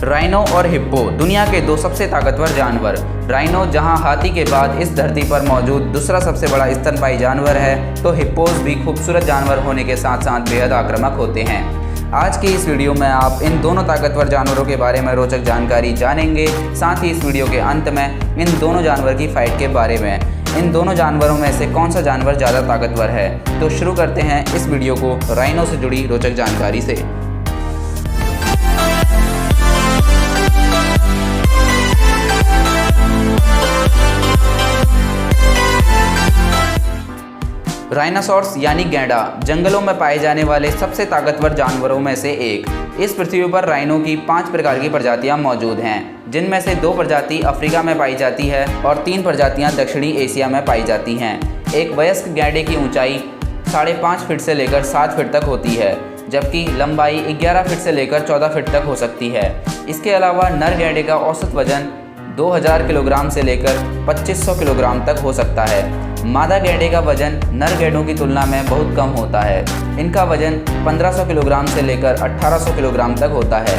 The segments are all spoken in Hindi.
राइनो और हिप्पो दुनिया के दो सबसे ताकतवर जानवर। राइनो जहां हाथी के बाद इस धरती पर मौजूद दूसरा सबसे बड़ा स्तनपायी जानवर है, तो हिप्पोज भी खूबसूरत जानवर होने के साथ साथ बेहद आक्रामक होते हैं। आज की इस वीडियो में आप इन दोनों ताकतवर जानवरों के बारे में रोचक जानकारी जानेंगे। साथ ही इस वीडियो के अंत में इन दोनों जानवर की फाइट के बारे में, इन दोनों जानवरों में से कौन सा जानवर ज़्यादा ताकतवर है। तो शुरू करते हैं इस वीडियो को राइनो से जुड़ी रोचक जानकारी से। राइनासोर्स यानी गैंडा जंगलों में पाए जाने वाले सबसे ताकतवर जानवरों में से एक। इस पृथ्वी पर राइनो की 5 प्रकार की प्रजातियां मौजूद हैं, जिनमें से 2 प्रजाति अफ्रीका में पाई जाती है और 3 प्रजातियां दक्षिणी एशिया में पाई जाती हैं। एक वयस्क गैंडे की ऊंचाई 5.5 फीट से लेकर 7 फीट तक होती है, जबकि लंबाई 11 फीट से लेकर 14 फीट तक हो सकती है। इसके अलावा नर गैंडे का औसत वजन 2000 किलोग्राम से लेकर 2500 किलोग्राम तक हो सकता है। मादा गैंडे का वजन नर गैंडों की तुलना में बहुत कम होता है। इनका वजन 1500 किलोग्राम से लेकर 1800 किलोग्राम तक होता है।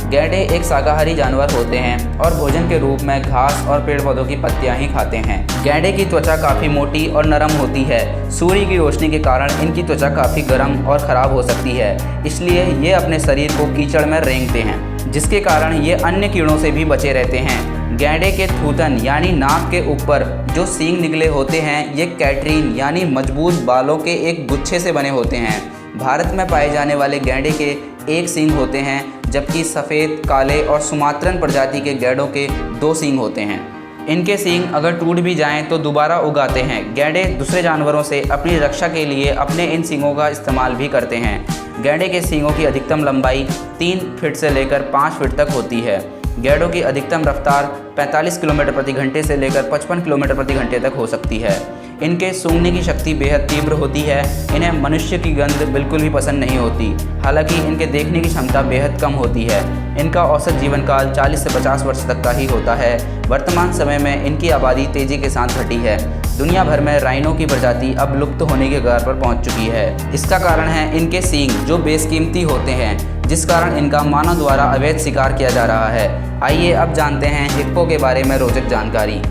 गैंडे एक शाकाहारी जानवर होते हैं और भोजन के रूप में घास और पेड़ पौधों की पत्तियां ही खाते हैं। गैंडे की त्वचा काफ़ी मोटी और नरम होती है। सूर्य की रोशनी के कारण इनकी त्वचा काफ़ी गर्म और ख़राब हो सकती है, इसलिए ये अपने शरीर को कीचड़ में रेंगते हैं, जिसके कारण ये अन्य कीड़ों से भी बचे रहते हैं। गैंडे के थूथन यानी नाक के ऊपर जो सींग निकले होते हैं, ये कैटरीन यानी मजबूत बालों के एक गुच्छे से बने होते हैं। भारत में पाए जाने वाले गैंडे के 1 सींग होते हैं, जबकि सफ़ेद, काले और सुमात्रन प्रजाति के गैंडों के 2 सींग होते हैं। इनके सींग अगर टूट भी जाएं तो दोबारा उगाते हैं। गैंडे दूसरे जानवरों से अपनी रक्षा के लिए अपने इन सींगों का इस्तेमाल भी करते हैं। गैंडे के सींगों की अधिकतम लंबाई 3 फीट से लेकर 5 फीट तक होती है। गैंडों की अधिकतम रफ्तार 45 किलोमीटर प्रति घंटे से लेकर 55 किलोमीटर प्रति घंटे तक हो सकती है। इनके सूंघने की शक्ति बेहद तीव्र होती है। इन्हें मनुष्य की गंध बिल्कुल भी पसंद नहीं होती। हालांकि इनके देखने की क्षमता बेहद कम होती है। इनका औसत जीवन काल 40 से 50 वर्ष तक का ही होता है। वर्तमान समय में इनकी आबादी तेज़ी के साथ घटी है। दुनिया भर में राइनो की प्रजाति अब लुप्त होने के कगार पर पहुंच चुकी है। इसका कारण है इनके सींग, जो बेशकीमती होते हैं, जिस कारण इनका मानव द्वारा अवैध शिकार किया जा रहा है। आइए अब जानते हैं हिप्पो के बारे में रोचक जानकारी।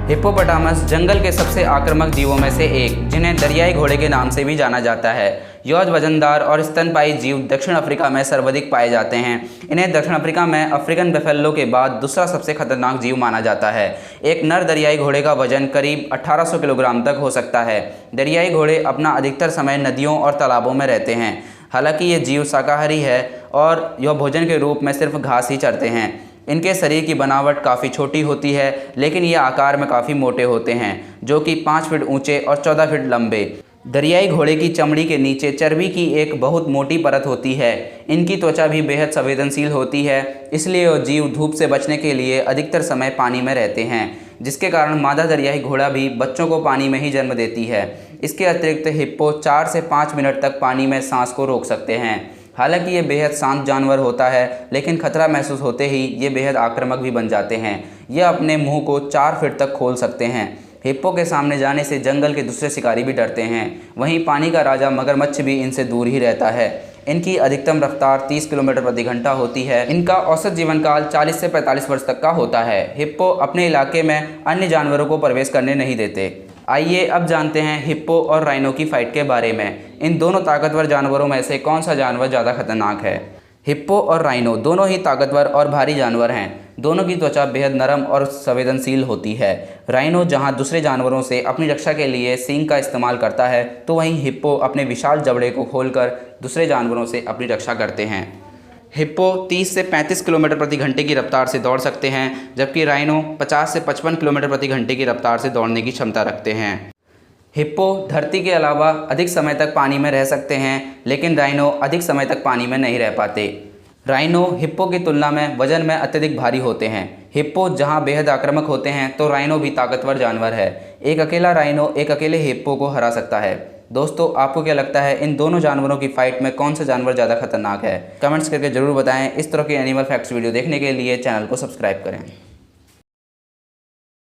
हिप्पोपोटामस जंगल के सबसे आक्रामक जीवों में से एक, जिन्हें दरियाई घोड़े के नाम से भी जाना जाता है। यौज वजनदार और स्तनपायी जीव दक्षिण अफ्रीका में सर्वाधिक पाए जाते हैं। इन्हें दक्षिण अफ्रीका में अफ्रीकन बफेलो के बाद दूसरा सबसे खतरनाक जीव माना जाता है। एक नर दरियाई घोड़े का वजन करीब 1800 किलोग्राम तक हो सकता है। दरियाई घोड़े अपना अधिकतर समय नदियों और तालाबों में रहते हैं। हालांकि ये जीव शाकाहारी है और यह भोजन के रूप में सिर्फ घास ही चरते हैं। इनके शरीर की बनावट काफ़ी छोटी होती है, लेकिन ये आकार में काफ़ी मोटे होते हैं, जो कि 5 फीट ऊंचे और 14 फीट लंबे। दरियाई घोड़े की चमड़ी के नीचे चर्बी की एक बहुत मोटी परत होती है। इनकी त्वचा भी बेहद संवेदनशील होती है, इसलिए ये जीव धूप से बचने के लिए अधिकतर समय पानी में रहते हैं, जिसके कारण मादा दरियाई घोड़ा भी बच्चों को पानी में ही जन्म देती है। इसके अतिरिक्त हिप्पो 4 से 5 मिनट तक पानी में सांस को रोक सकते हैं। हालांकि ये बेहद शांत जानवर होता है, लेकिन खतरा महसूस होते ही ये बेहद आक्रामक भी बन जाते हैं। ये अपने मुंह को 4 फीट तक खोल सकते हैं। हिप्पो के सामने जाने से जंगल के दूसरे शिकारी भी डरते हैं। वहीं पानी का राजा मगरमच्छ भी इनसे दूर ही रहता है। इनकी अधिकतम रफ्तार 30 किलोमीटर प्रति घंटा होती है। इनका औसत जीवन काल 40 से 45 वर्ष तक का होता है। हिप्पो अपने इलाके में अन्य जानवरों को प्रवेश करने नहीं देते। आइए अब जानते हैं हिप्पो और राइनो की फाइट के बारे में। इन दोनों ताकतवर जानवरों में से कौन सा जानवर ज़्यादा खतरनाक है। हिप्पो और राइनो दोनों ही ताकतवर और भारी जानवर हैं। दोनों की त्वचा बेहद नरम और संवेदनशील होती है। राइनो जहां दूसरे जानवरों से अपनी रक्षा के लिए सींग का इस्तेमाल करता है, तो वहीं हिप्पो अपने विशाल जबड़े को खोलकर दूसरे जानवरों से अपनी रक्षा करते हैं। हिप्पो 30 से 35 किलोमीटर प्रति घंटे की रफ्तार से दौड़ सकते हैं, जबकि राइनो 50 से 55 किलोमीटर प्रति घंटे की रफ्तार से दौड़ने की क्षमता रखते हैं। हिप्पो धरती के अलावा अधिक समय तक पानी में रह सकते हैं, लेकिन राइनो अधिक समय तक पानी में नहीं रह पाते। राइनो हिप्पो की तुलना में वजन में अत्यधिक भारी होते हैं। हिप्पो जहां बेहद आक्रामक होते हैं, तो राइनो भी ताकतवर जानवर है। एक अकेला राइनो एक अकेले हिप्पो को हरा सकता है। दोस्तों, आपको क्या लगता है इन दोनों जानवरों की फाइट में कौन सा जानवर ज़्यादा खतरनाक है? कमेंट्स करके जरूर बताएं। इस तरह के एनिमल फैक्ट्स वीडियो देखने के लिए चैनल को सब्सक्राइब करें।